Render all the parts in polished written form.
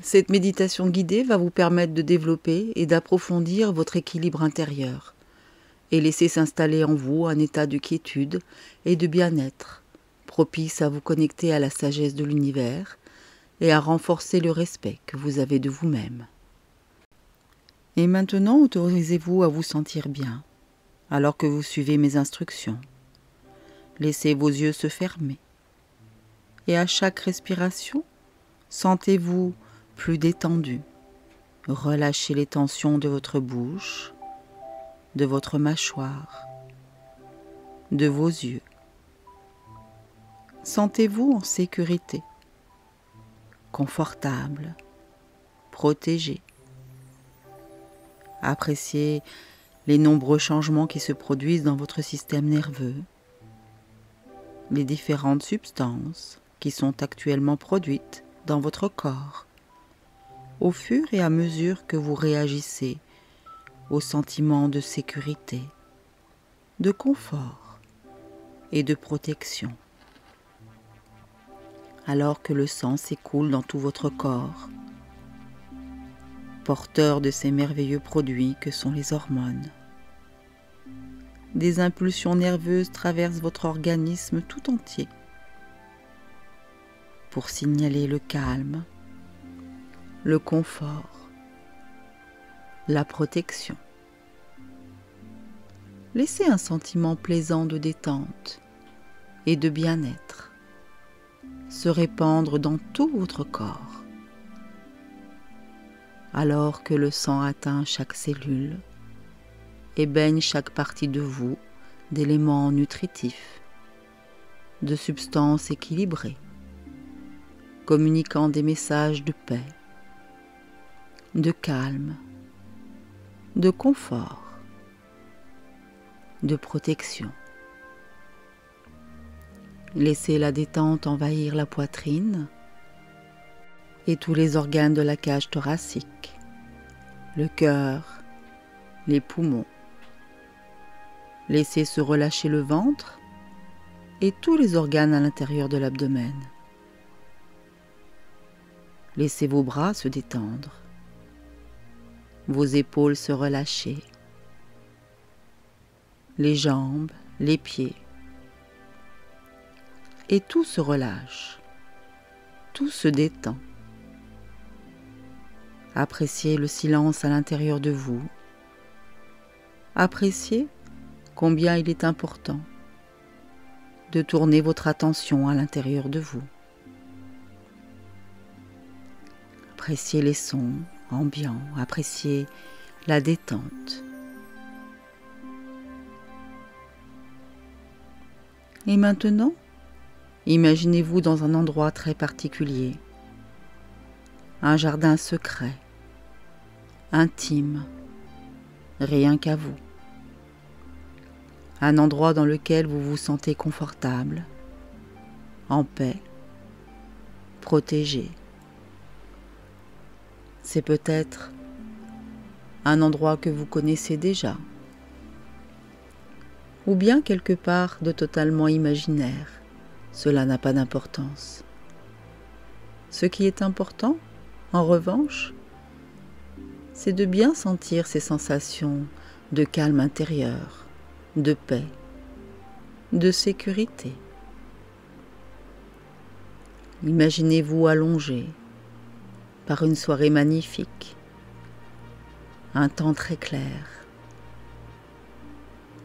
Cette méditation guidée va vous permettre de développer et d'approfondir votre équilibre intérieur et laisser s'installer en vous un état de quiétude et de bien-être, propice à vous connecter à la sagesse de l'univers et à renforcer le respect que vous avez de vous-même. Et maintenant, autorisez-vous à vous sentir bien, alors que vous suivez mes instructions. Laissez vos yeux se fermer. Et à chaque respiration, sentez-vous plus détendu. Relâchez les tensions de votre bouche, de votre mâchoire, de vos yeux. Sentez-vous en sécurité, confortable, protégé. Appréciez les nombreux changements qui se produisent dans votre système nerveux, les différentes substances qui sont actuellement produites dans votre corps, au fur et à mesure que vous réagissez au sentiment de sécurité, de confort et de protection. Alors que le sang s'écoule dans tout votre corps, porteur de ces merveilleux produits que sont les hormones. Des impulsions nerveuses traversent votre organisme tout entier pour signaler le calme, le confort, la protection. Laissez un sentiment plaisant de détente et de bien-être se répandre dans tout votre corps, alors que le sang atteint chaque cellule et baigne chaque partie de vous d'éléments nutritifs, de substances équilibrées, communiquant des messages de paix, de calme, de confort, de protection. Laissez la détente envahir la poitrine et tous les organes de la cage thoracique, le cœur, les poumons. Laissez se relâcher le ventre et tous les organes à l'intérieur de l'abdomen. Laissez vos bras se détendre, vos épaules se relâcher, les jambes, les pieds. Et tout se relâche, tout se détend. Appréciez le silence à l'intérieur de vous. Appréciez combien il est important de tourner votre attention à l'intérieur de vous. Appréciez les sons ambiants, appréciez la détente. Et maintenant, imaginez-vous dans un endroit très particulier, un jardin secret, intime, rien qu'à vous. Un endroit dans lequel vous vous sentez confortable, en paix, protégé. C'est peut-être un endroit que vous connaissez déjà, ou bien quelque part de totalement imaginaire. Cela n'a pas d'importance. Ce qui est important, en revanche, c'est de bien sentir ces sensations de calme intérieur, de paix, de sécurité. Imaginez-vous allongé par une soirée magnifique, un temps très clair.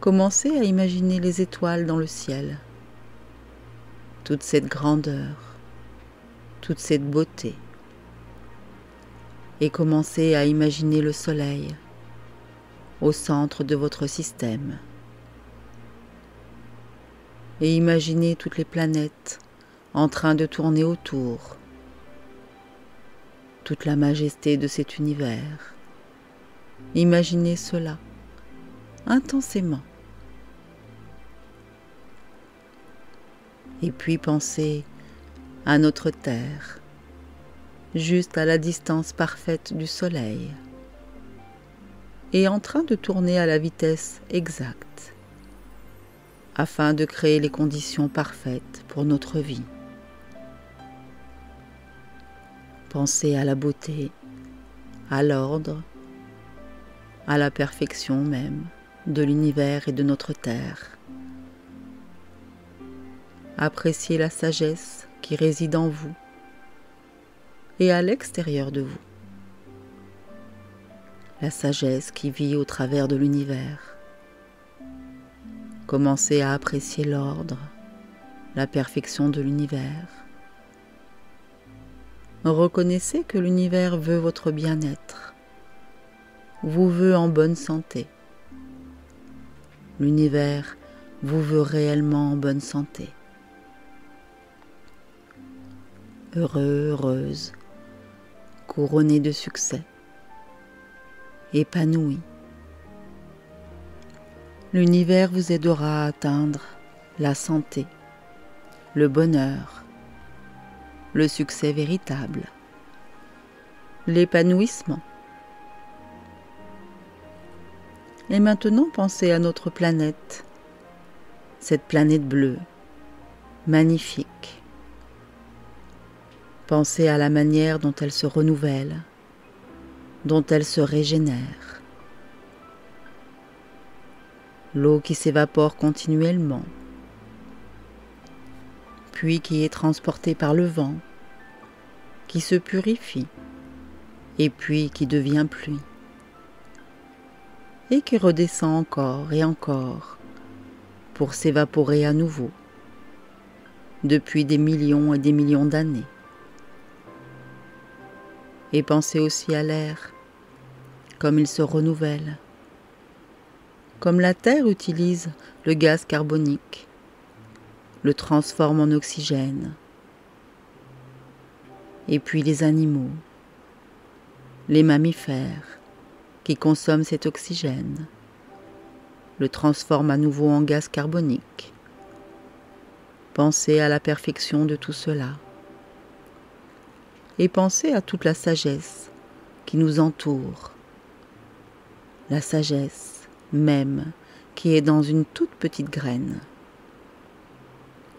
Commencez à imaginer les étoiles dans le ciel, toute cette grandeur, toute cette beauté. Et commencez à imaginer le soleil au centre de votre système. Et imaginez toutes les planètes en train de tourner autour, toute la majesté de cet univers. Imaginez cela intensément. Et puis pensez à notre Terre, juste à la distance parfaite du Soleil, et en train de tourner à la vitesse exacte, afin de créer les conditions parfaites pour notre vie. Pensez à la beauté, à l'ordre, à la perfection même de l'univers et de notre terre. Appréciez la sagesse qui réside en vous et à l'extérieur de vous. La sagesse qui vit au travers de l'univers. Commencez à apprécier l'ordre, la perfection de l'univers. Reconnaissez que l'univers veut votre bien-être, vous veut en bonne santé. L'univers vous veut réellement en bonne santé. Heureux, heureuse, couronné de succès, épanoui. L'univers vous aidera à atteindre la santé, le bonheur, le succès véritable, l'épanouissement. Et maintenant, pensez à notre planète, cette planète bleue, magnifique. Pensez à la manière dont elle se renouvelle, dont elle se régénère. L'eau qui s'évapore continuellement, puis qui est transportée par le vent, qui se purifie, et puis qui devient pluie, et qui redescend encore et encore pour s'évaporer à nouveau, depuis des millions et des millions d'années. Et pensez aussi à l'air, comme il se renouvelle, comme la Terre utilise le gaz carbonique, le transforme en oxygène, et puis les animaux, les mammifères qui consomment cet oxygène, le transforment à nouveau en gaz carbonique. Pensez à la perfection de tout cela. Et pensez à toute la sagesse qui nous entoure, la sagesse même qui est dans une toute petite graine,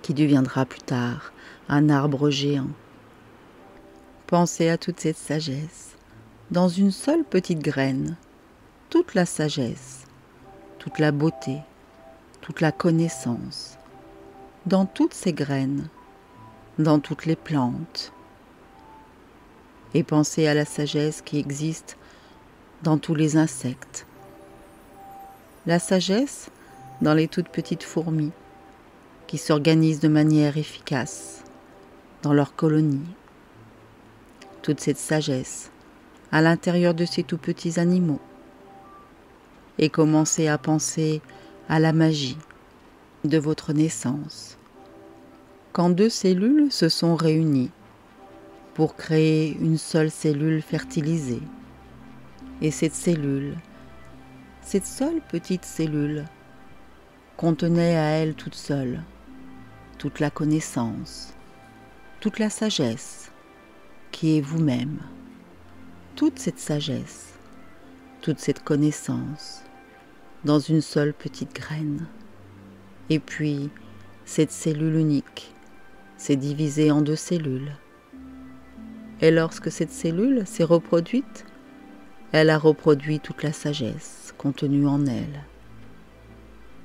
qui deviendra plus tard un arbre géant. Pensez à toute cette sagesse, dans une seule petite graine, toute la sagesse, toute la beauté, toute la connaissance, dans toutes ces graines, dans toutes les plantes. Et pensez à la sagesse qui existe dans tous les insectes. La sagesse dans les toutes petites fourmis qui s'organisent de manière efficace dans leur colonie. Toute cette sagesse à l'intérieur de ces tout petits animaux. Et commencez à penser à la magie de votre naissance, quand deux cellules se sont réunies pour créer une seule cellule fertilisée. Et cette seule petite cellule, contenait à elle toute seule toute la connaissance, toute la sagesse qui est vous-même, toute cette sagesse, toute cette connaissance dans une seule petite graine. Et puis, cette cellule unique s'est divisée en deux cellules. Et lorsque cette cellule s'est reproduite, elle a reproduit toute la sagesse contenue en elle,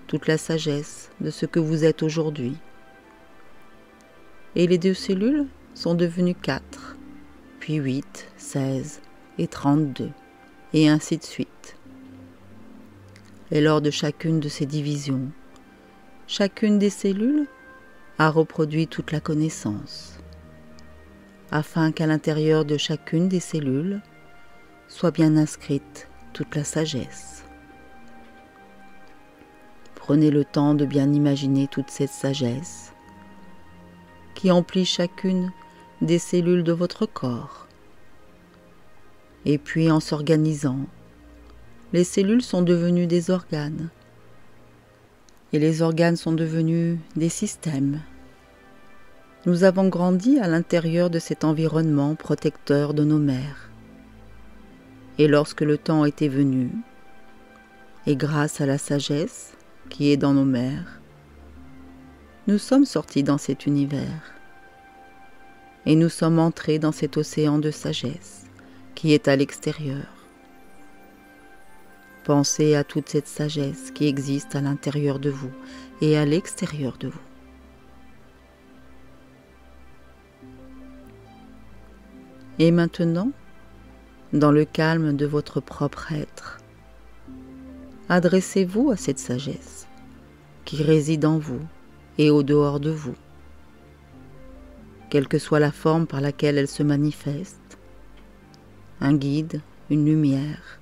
toute la sagesse de ce que vous êtes aujourd'hui. Et les deux cellules sont devenues 4, puis 8, 16 et 32, et ainsi de suite. Et lors de chacune de ces divisions, chacune des cellules a reproduit toute la connaissance, afin qu'à l'intérieur de chacune des cellules soit bien inscrite toute la sagesse. Prenez le temps de bien imaginer toute cette sagesse qui emplit chacune des cellules de votre corps. Et puis en s'organisant, les cellules sont devenues des organes, et les organes sont devenus des systèmes. Nous avons grandi à l'intérieur de cet environnement protecteur de nos mères. Et lorsque le temps était venu, et grâce à la sagesse qui est dans nos mères, nous sommes sortis dans cet univers. et nous sommes entrés dans cet océan de sagesse qui est à l'extérieur. Pensez à toute cette sagesse qui existe à l'intérieur de vous et à l'extérieur de vous. Et maintenant, dans le calme de votre propre être, adressez-vous à cette sagesse qui réside en vous et au dehors de vous, quelle que soit la forme par laquelle elle se manifeste, un guide, une lumière,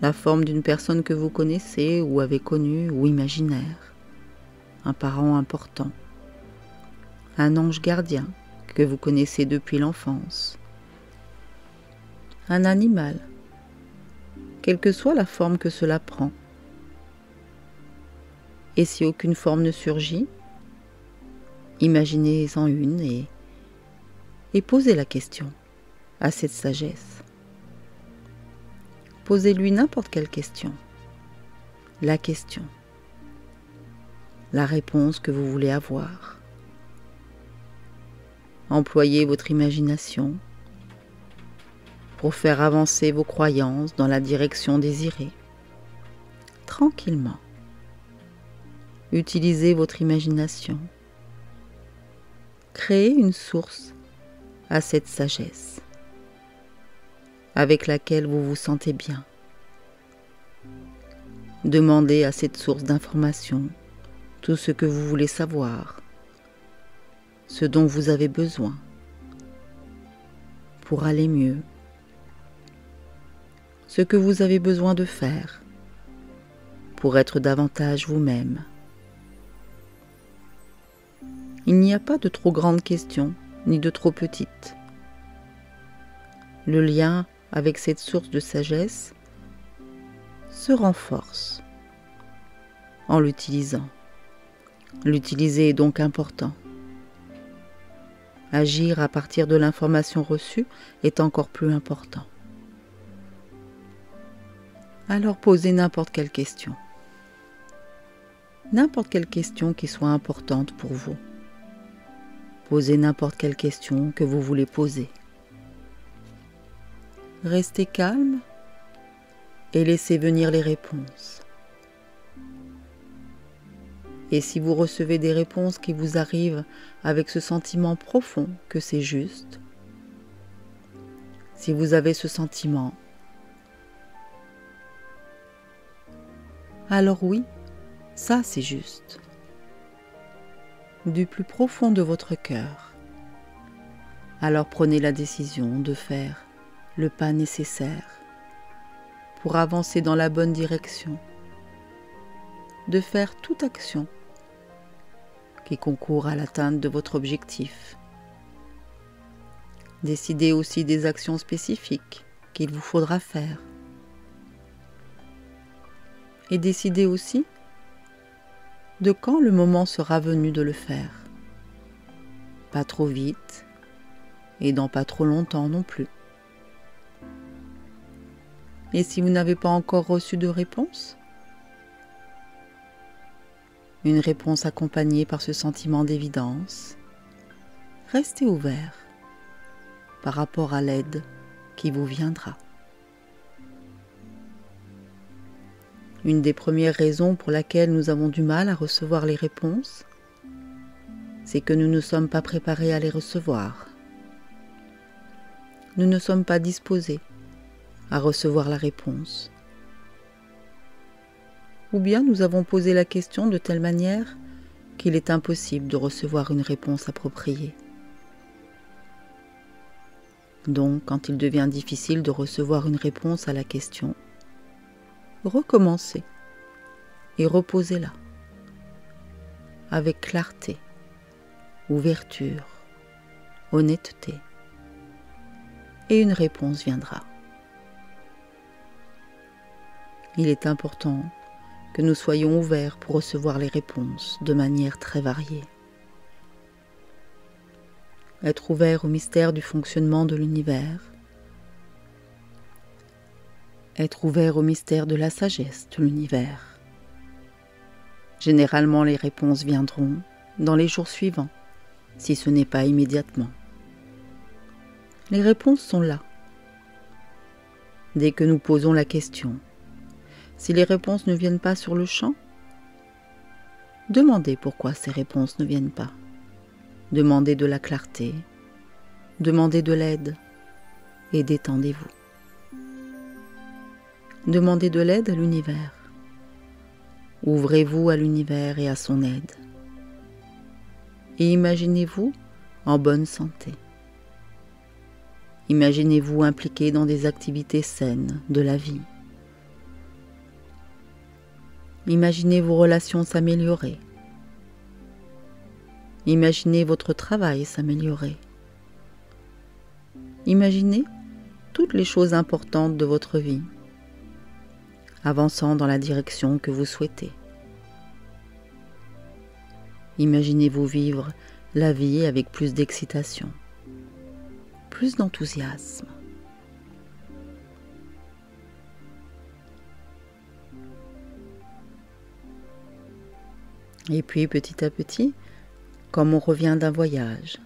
la forme d'une personne que vous connaissez ou avez connue ou imaginaire, un parent important, un ange gardien que vous connaissez depuis l'enfance, un animal, quelle que soit la forme que cela prend. Et si aucune forme ne surgit, imaginez-en une et posez la question à cette sagesse. Posez-lui n'importe quelle question. La question. La réponse que vous voulez avoir. Employez votre imagination pour faire avancer vos croyances dans la direction désirée. Tranquillement. Utilisez votre imagination. Créez une source à cette sagesse avec laquelle vous vous sentez bien. Demandez à cette source d'information tout ce que vous voulez savoir, ce dont vous avez besoin pour aller mieux, ce que vous avez besoin de faire pour être davantage vous-même. Il n'y a pas de trop grandes questions, ni de trop petites. Le lien avec cette source de sagesse se renforce en l'utilisant. L'utiliser est donc important. Agir à partir de l'information reçue est encore plus important. Alors posez n'importe quelle question. N'importe quelle question qui soit importante pour vous. Posez n'importe quelle question que vous voulez poser. Restez calme et laissez venir les réponses. Et si vous recevez des réponses qui vous arrivent avec ce sentiment profond que c'est juste, si vous avez ce sentiment, alors oui, ça c'est juste. Du plus profond de votre cœur, alors prenez la décision de faire le pas nécessaire pour avancer dans la bonne direction, de faire toute action qui concourt à l'atteinte de votre objectif. Décidez aussi des actions spécifiques qu'il vous faudra faire. Et décidez aussi de quand le moment sera venu de le faire. Pas trop vite et dans pas trop longtemps non plus. Et si vous n'avez pas encore reçu de réponse, une réponse accompagnée par ce sentiment d'évidence, restez ouvert par rapport à l'aide qui vous viendra. Une des premières raisons pour laquelle nous avons du mal à recevoir les réponses, c'est que nous ne sommes pas préparés à les recevoir. Nous ne sommes pas disposés à recevoir la réponse. Ou bien nous avons posé la question de telle manière qu'il est impossible de recevoir une réponse appropriée. Donc, quand il devient difficile de recevoir une réponse à la question, recommencez et reposez-la avec clarté, ouverture, honnêteté, et une réponse viendra. Il est important que nous soyons ouverts pour recevoir les réponses de manière très variée. Être ouvert au mystère du fonctionnement de l'univers, être ouvert au mystère de la sagesse de l'univers. Généralement, les réponses viendront dans les jours suivants, si ce n'est pas immédiatement. Les réponses sont là. Dès que nous posons la question, si les réponses ne viennent pas sur le champ, demandez pourquoi ces réponses ne viennent pas. Demandez de la clarté, demandez de l'aide et détendez-vous. Demandez de l'aide à l'univers. Ouvrez-vous à l'univers et à son aide. Et imaginez-vous en bonne santé. Imaginez-vous impliqué dans des activités saines de la vie. Imaginez vos relations s'améliorer. Imaginez votre travail s'améliorer. Imaginez toutes les choses importantes de votre vie, avançant dans la direction que vous souhaitez. Imaginez-vous vivre la vie avec plus d'excitation, plus d'enthousiasme. Et puis petit à petit, comme on revient d'un voyage,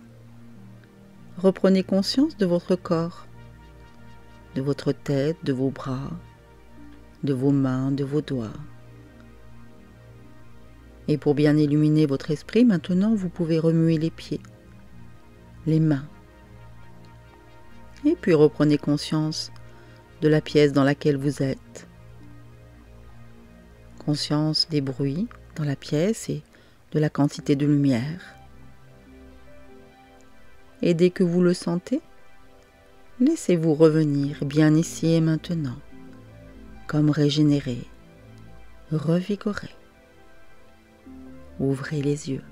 reprenez conscience de votre corps, de votre tête, de vos bras, de vos mains, de vos doigts. Et pour bien illuminer votre esprit, maintenant vous pouvez remuer les pieds, les mains. Et puis reprenez conscience de la pièce dans laquelle vous êtes. Conscience des bruits dans la pièce et de la quantité de lumière. Et dès que vous le sentez, laissez-vous revenir bien ici et maintenant, comme régénéré, revigoré. Ouvrez les yeux.